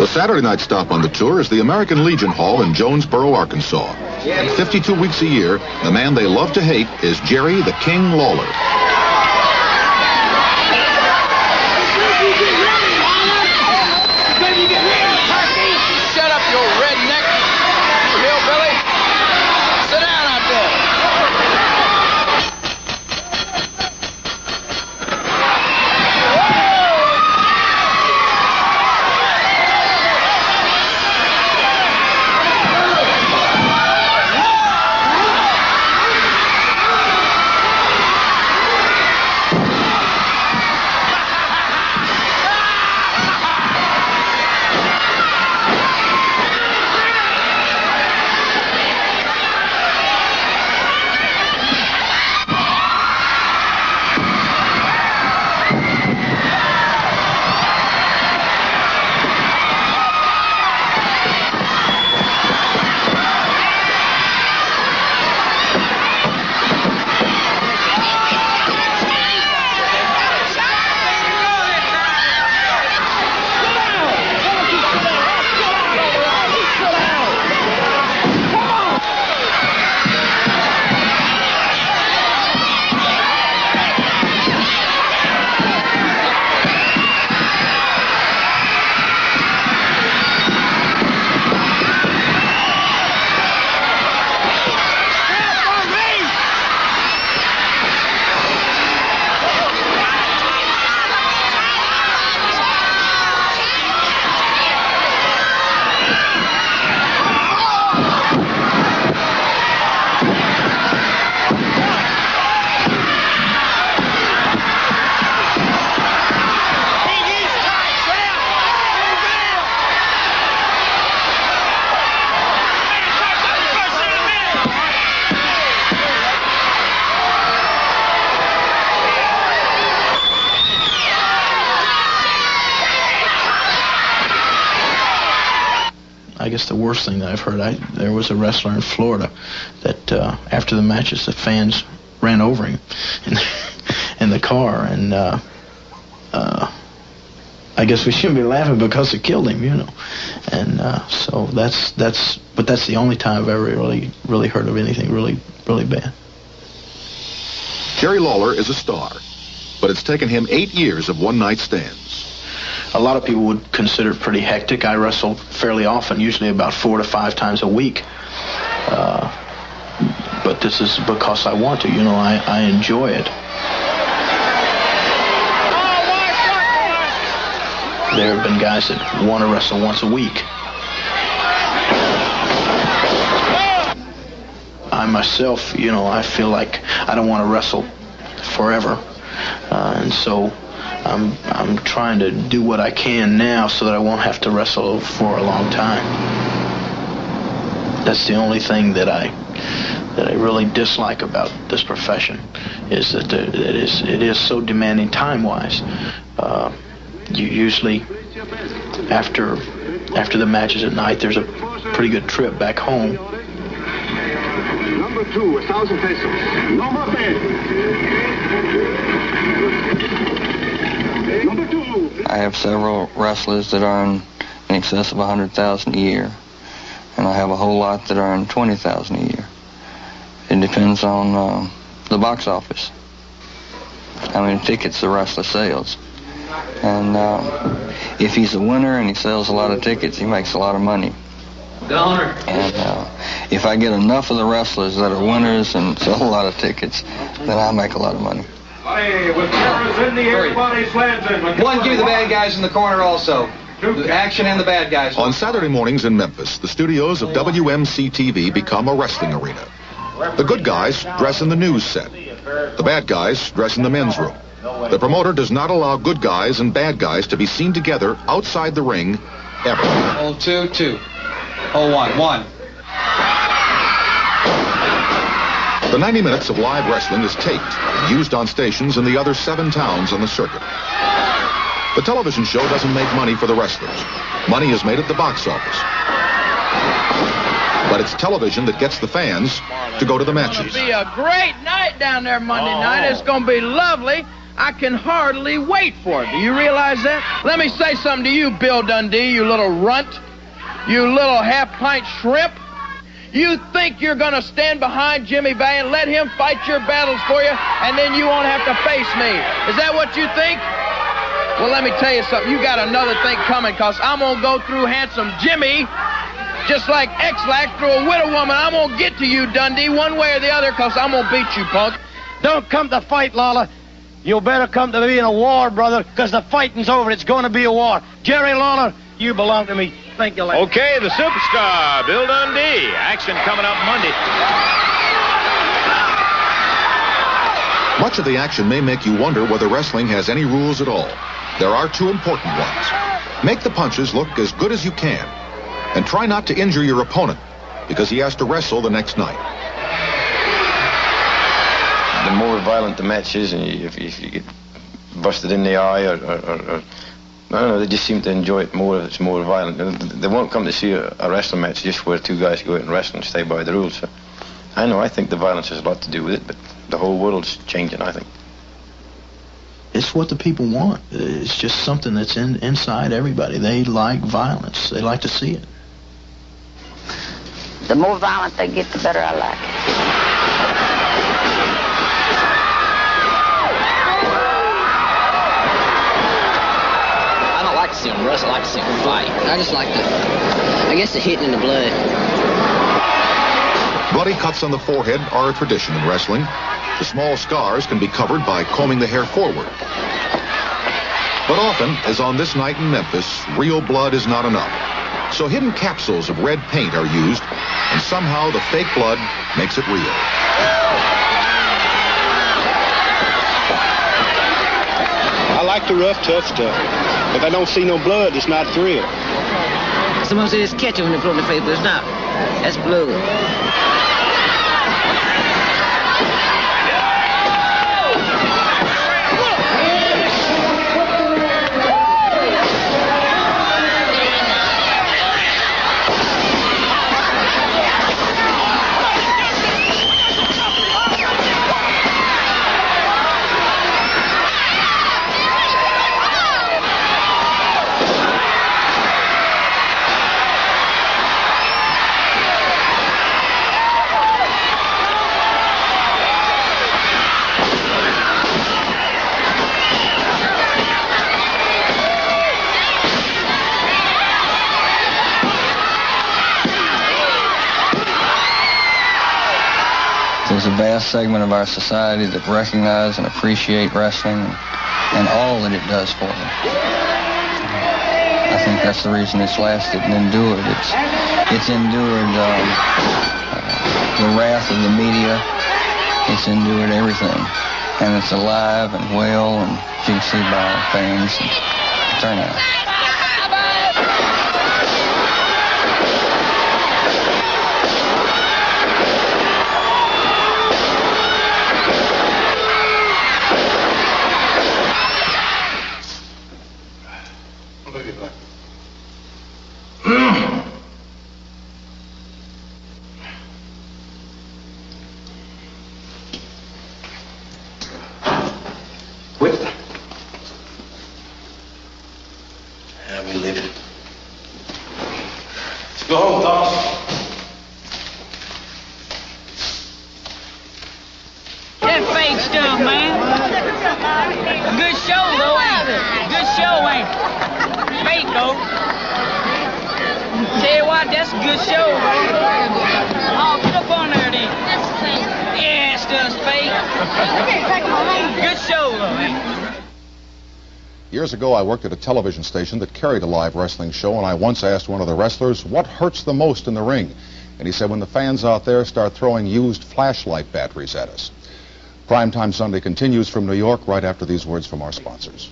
The Saturday night stop on the tour is the American Legion Hall in Jonesboro, Arkansas. And 52 weeks a year, the man they love to hate is Jerry the King Lawler. Shut up, you redneck, hillbilly. Sit down out there. I guess the worst thing that I've heard, there was a wrestler in Florida that after the matches, the fans ran over him in the car, and I guess we shouldn't be laughing because it killed him, you know. And so that's the only time I've ever really heard of anything really bad. Jerry Lawler is a star, but it's taken him 8 years of one-night stands. A lot of people would consider it pretty hectic. I wrestle fairly often, usually about 4 to 5 times a week. But this is because I want to, you know, I enjoy it. There have been guys that want to wrestle once a week. I myself, you know, I feel like I don't want to wrestle forever. And so I'm trying to do what I can now so that I won't have to wrestle for a long time. That's the only thing that I really dislike about this profession, is that it is so demanding time-wise. You usually, after the matches at night, there's a pretty good trip back home. Number 2, 1,000 pesos. No more bed. Number 2. I have several wrestlers that earn in excess of $100,000 a year, and I have a whole lot that earn $20,000 a year. It depends on the box office, how many tickets the wrestler sells. And if he's a winner and he sells a lot of tickets, he makes a lot of money. And if I get enough of the wrestlers that are winners and sell a lot of tickets, then I make a lot of money. With cameras in the air, body slams in. One, give me the bad guys in the corner also. The action and the bad guys. On Saturday mornings in Memphis, the studios of WMC-TV become a wrestling arena. The good guys dress in the news set. The bad guys dress in the men's room. The promoter does not allow good guys and bad guys to be seen together outside the ring ever. Hold 2, 2. Hold 1, 1. The 90 minutes of live wrestling is taped and used on stations in the other 7 towns on the circuit. The television show doesn't make money for the wrestlers. Money is made at the box office. But it's television that gets the fans to go to the matches. It's going to be a great night down there Monday night. It's going to be lovely. I can hardly wait for it. Do you realize that? Let me say something to you, Bill Dundee, you little runt. You little half-pint shrimp. You think you're going to stand behind Jimmy Valiant, let him fight your battles for you, and then you won't have to face me. Is that what you think? Well, let me tell you something. You got another thing coming, because I'm going to go through Handsome Jimmy just like X-Lax through a widow woman. I'm going to get to you, Dundee, one way or the other, because I'm going to beat you, punk. Don't come to fight, Lawler. You better come to be in a war, brother, because the fighting's over. It's going to be a war. Jerry Lawler, you belong to me. Thank you, lady. Okay, the superstar, Bill Dundee. Action coming up Monday. Much of the action may make you wonder whether wrestling has any rules at all. There are two important ones. Make the punches look as good as you can, and try not to injure your opponent, because he has to wrestle the next night. The more violent the match is, and if you get busted in the eye or I don't know, they just seem to enjoy it more if it's more violent. They won't come to see a wrestling match just where two guys go out and wrestle and stay by the rules. So I think the violence has a lot to do with it, but the whole world's changing, I think. It's what the people want. It's just something that's inside everybody. They like violence. They like to see it. The more violent they get, the better I like it. I like to see them wrestle. I like to see them fight. I just like the hitting in the blood. Bloody cuts on the forehead are a tradition in wrestling. The small scars can be covered by combing the hair forward. But often, as on this night in Memphis, real blood is not enough. So hidden capsules of red paint are used, and somehow the fake blood makes it real. I like the rough, tough stuff. If I don't see no blood, it's not thrill. Someone says it's ketchup when they put on the face, but it's not. That's blood. There's a vast segment of our society that recognize and appreciate wrestling and all that it does for them. I think that's the reason it's lasted and endured. It's endured the wrath of the media. It's endured everything. And it's alive and well, and as you can see by our fans and turnout. Go home, Thomas. That fake stuff, man. Good show, though, ain't it? Good show, ain't it? Fake, though. Tell you what, that's a good show, bro. Oh, get up on there, then. That's fake. Yeah, stuff's fake. Good show, though, ain't it? Years ago, I worked at a television station that carried a live wrestling show, and I once asked one of the wrestlers, what hurts the most in the ring? And he said, when the fans out there start throwing used flashlight batteries at us. Primetime Sunday continues from New York right after these words from our sponsors.